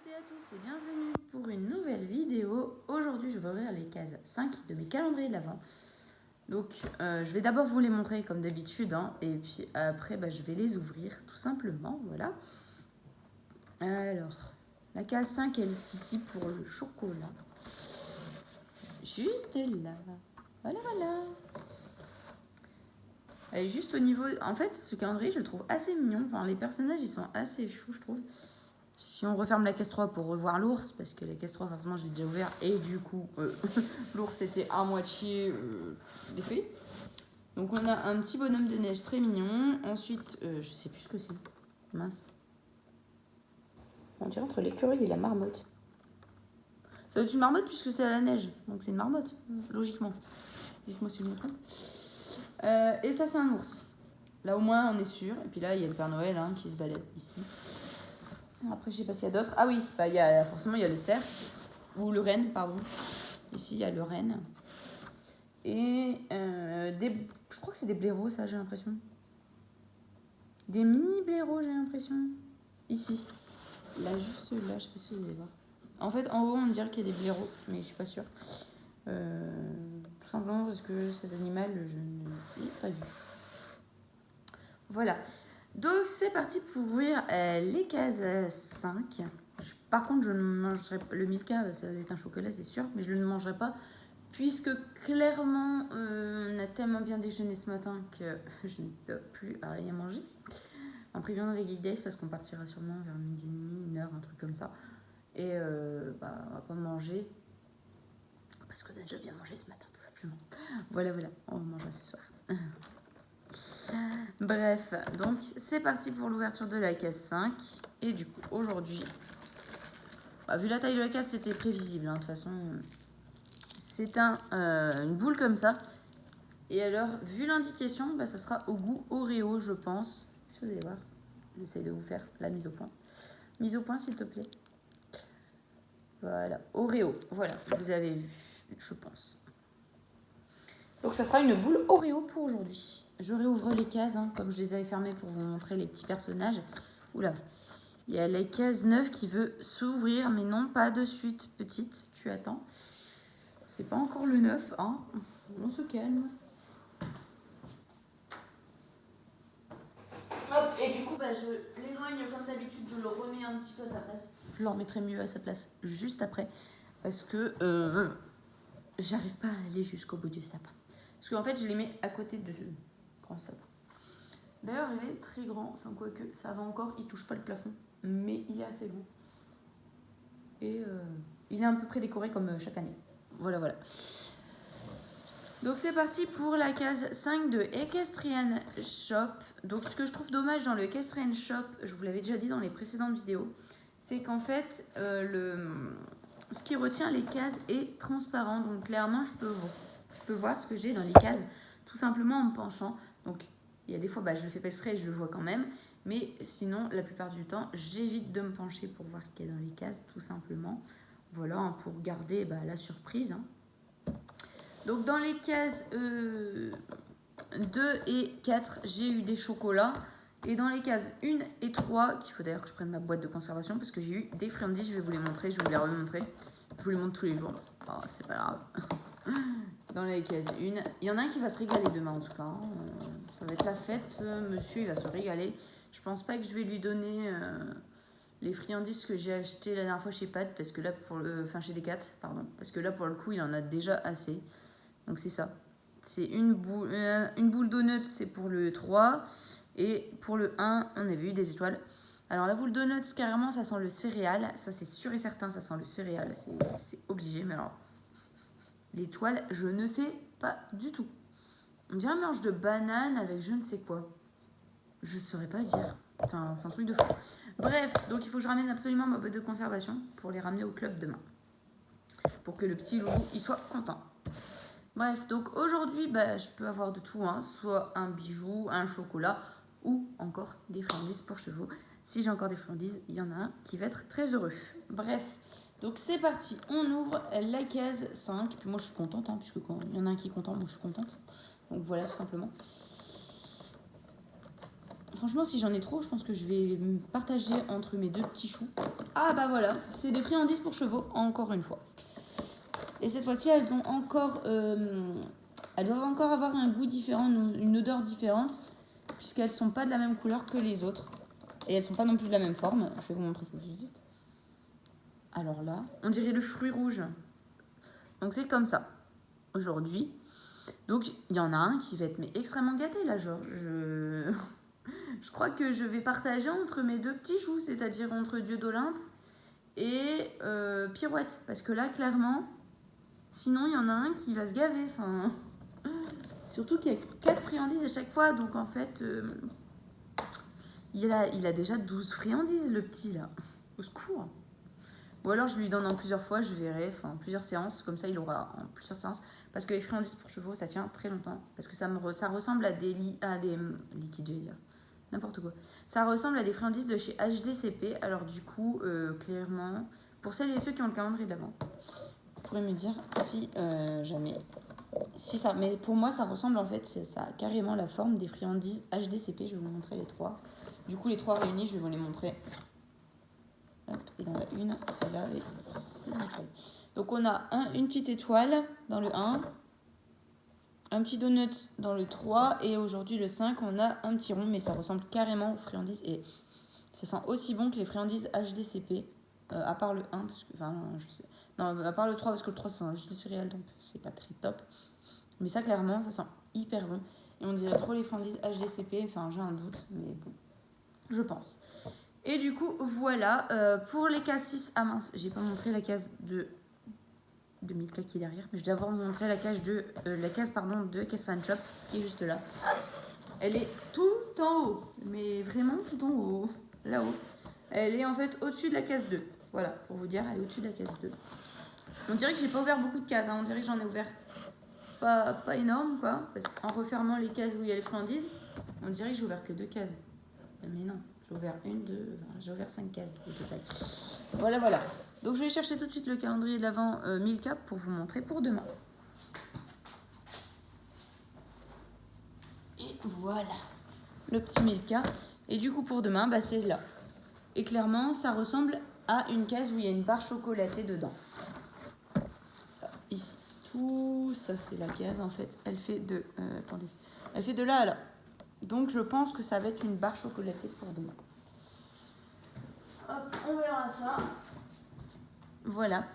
toutes et à tous et bienvenue pour une nouvelle vidéo. Aujourd'hui je vais ouvrir les cases 5 de mes calendriers de l'Avent. Donc je vais d'abord vous les montrer comme d'habitude et puis après je vais les ouvrir tout simplement. Voilà. Alors la case 5 elle est ici pour le chocolat. Juste là. Voilà. Elle est juste au niveau... En fait ce calendrier je le trouve assez mignon. Enfin les personnages ils sont assez choux je trouve. Si on referme la case 3 pour revoir l'ours, parce que la case 3, forcément, je l'ai déjà ouvert, et du coup, l'ours était à moitié défait. Donc, on a un petit bonhomme de neige très mignon. Ensuite, je sais plus ce que c'est. Mince. On dirait entre l'écureuil et la marmotte. Ça doit être une marmotte puisque c'est à la neige. Donc, c'est une marmotte, logiquement. Dites-moi si je me trompe. Et ça, c'est un ours. Là, au moins, on est sûr. Et puis là, il y a le Père Noël qui se balade ici. Après, je sais pas s'il y a d'autres. Ah oui, forcément, il y a le cerf. Ou le renne, pardon. Ici, il y a le renne. Et je crois que c'est des blaireaux, ça, j'ai l'impression. Des mini blaireaux, j'ai l'impression. Ici. Là, juste là, je sais pas si vous allez voir. En fait, en haut, on dirait qu'il y a des blaireaux, mais je suis pas sûre. Tout simplement parce que cet animal, je ne l'ai pas vu. Voilà. Donc, c'est parti pour ouvrir les cases 5. Par contre, je ne mangerai pas... Le Milka, ça va être un chocolat, c'est sûr, mais je ne le mangerai pas. Puisque clairement, on a tellement bien déjeuné ce matin que je ne peux plus rien manger. En préviant avec Geek Days parce qu'on partira sûrement vers midi et demi, 1h, un truc comme ça. Et on va pas manger parce qu'on a déjà bien mangé ce matin, tout simplement. Voilà, on mangera ce soir. Bref, donc c'est parti pour l'ouverture de la case 5. Et du coup, aujourd'hui, vu la taille de la case, c'était prévisible, de toute façon. C'est une boule comme ça. Et alors, vu l'indication, ça sera au goût Oreo, je pense. Si vous allez voir, j'essaye de vous faire la mise au point. Mise au point, s'il te plaît. Voilà, Oreo. Voilà, vous avez vu, je pense. Donc, ça sera une boule Oreo pour aujourd'hui. Je réouvre les cases, comme je les avais fermées pour vous montrer les petits personnages. Oula, il y a la case 9 qui veut s'ouvrir, mais non, pas de suite, petite. Tu attends. C'est pas encore le 9, On se calme. Hop, et du coup, je l'éloigne comme d'habitude, je le remets un petit peu à sa place. Je le remettrai mieux à sa place juste après. Parce que j'arrive pas à aller jusqu'au bout du sapin. Parce qu'en fait, je les mets à côté de ce grand sapin. D'ailleurs, il est très grand. Enfin, quoique, ça va encore. Il touche pas le plafond. Mais il est assez grand. Et il est à peu près décoré comme chaque année. Voilà. Donc c'est parti pour la case 5 de Equestrian Shop. Donc ce que je trouve dommage dans le Equestrian Shop, je vous l'avais déjà dit dans les précédentes vidéos, c'est qu'en fait ce qui retient les cases est transparent. Donc clairement je peux voir ce que j'ai dans les cases tout simplement en me penchant. Donc il y a des fois je le fais pas exprès et je le vois quand même. Mais sinon la plupart du temps j'évite de me pencher pour voir ce qu'il y a dans les cases tout simplement. Voilà, pour garder la surprise. Donc dans les cases 2 et 4, j'ai eu des chocolats. Et dans les cases 1 et 3, qu'il faut d'ailleurs que je prenne ma boîte de conservation parce que j'ai eu des friandises, je vais vous les montrer, je vais vous les remontrer. Je vous les montre tous les jours, c'est pas grave. Dans les cases 1, il y en a un qui va se régaler demain en tout cas. Ça va être la fête, monsieur il va se régaler. Je pense pas que je vais lui donner les friandises que j'ai achetées la dernière fois chez Pat, parce que là chez Decat, pardon, parce que là pour le coup il en a déjà assez. Donc c'est ça. C'est une boule donut, c'est pour le 3. Et pour le 1, on avait eu des étoiles. Alors la boule donuts, carrément, ça sent le céréal. Ça, c'est sûr et certain, ça sent le céréal. C'est obligé. Mais alors, l'étoile, je ne sais pas du tout. On dirait un mélange de banane avec je ne sais quoi. Je ne saurais pas dire. Enfin, c'est un truc de fou. Bref, donc il faut que je ramène absolument ma boîte de conservation pour les ramener au club demain. Pour que le petit loulou, il soit content. Bref, donc aujourd'hui, je peux avoir de tout, soit un bijou, un chocolat ou encore des friandises pour chevaux. Si j'ai encore des friandises, il y en a un qui va être très heureux. Bref, donc c'est parti, on ouvre la case 5. Puis moi je suis contente, puisque quand il y en a un qui est content, moi je suis contente. Donc voilà, tout simplement. franchement, si j'en ai trop, je pense que je vais me partager entre mes deux petits choux. Ah bah voilà, c'est des friandises pour chevaux, encore une fois. Et cette fois-ci, elles ont encore... elles doivent encore avoir un goût différent, une odeur différente, puisqu'elles sont pas de la même couleur que les autres. Et elles sont pas non plus de la même forme. Je vais vous montrer ça tout de suite. Alors là, on dirait le fruit rouge. Donc c'est comme ça, aujourd'hui. Donc il y en a un qui va être extrêmement gâté là, genre je crois que je vais partager entre mes deux petits choux, c'est-à-dire entre Dieu d'Olympe et Pirouette. Parce que là, clairement, sinon il y en a un qui va se gaver. Enfin, surtout qu'il y a 4 friandises à chaque fois, donc en fait, il a déjà 12 friandises, le petit là. Au secours. Ou alors je lui donne en plusieurs fois, je verrai, enfin plusieurs séances, comme ça il aura en plusieurs séances. Parce que les friandises pour chevaux, ça tient très longtemps. Parce que ça ressemble à des liquides, j'allais dire. N'importe quoi. Ça ressemble à des friandises de chez HDCP. Alors du coup, clairement, pour celles et ceux qui ont le calendrier d'avant, vous pourrez me dire si jamais... Si ça, mais pour moi, ça ressemble en fait, ça a carrément la forme des friandises HDCP. Je vais vous montrer les 3. Du coup, les 3 réunis, je vais vous les montrer. Hop, et dans la une, là, et c'est nickel. Donc on a une petite étoile dans le 1, un petit donut dans le 3, et aujourd'hui le 5, on a un petit rond, mais ça ressemble carrément aux friandises, et ça sent aussi bon que les friandises HDCP, à part le 1, parce que, enfin, je sais, non, à part le 3, parce que le 3 c'est juste le céréal, donc c'est pas très top. Mais ça, clairement, ça sent hyper bon, et on dirait trop les friandises HDCP, enfin j'ai un doute, mais bon, je pense. Et du coup, voilà, pour les cases 6, ah mince, j'ai pas montré la case de Milka qui est derrière, mais je dois d'abord vous montrer la case de Equestrian Shop, qui est juste là. Elle est tout en haut, mais vraiment tout en haut, là-haut. Elle est en fait au-dessus de la case 2, voilà, pour vous dire, elle est au-dessus de la case 2. On dirait que j'ai pas ouvert beaucoup de cases, hein. On dirait que j'en ai ouvert pas énorme, quoi, parce qu'en refermant les cases où il y a les friandises, on dirait que j'ai ouvert que 2 cases. Mais non. J'ai ouvert 5 cases au total. Voilà. Donc je vais chercher tout de suite le calendrier de l'Avent Milka pour vous montrer pour demain. Et voilà. Le petit Milka. Et du coup pour demain, bah, c'est là. Et clairement, ça ressemble à une case où il y a une barre chocolatée dedans. Ici. Tout ça, c'est la case en fait. Elle fait de... attendez. Elle fait de là à là. Donc je pense que ça va être une barre chocolatée pour demain. Hop, on verra ça. Voilà.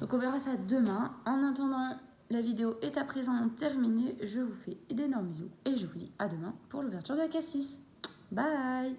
Donc on verra ça demain. En attendant, la vidéo est à présent terminée. Je vous fais d'énormes bisous et je vous dis à demain pour l'ouverture de la case 6. Bye!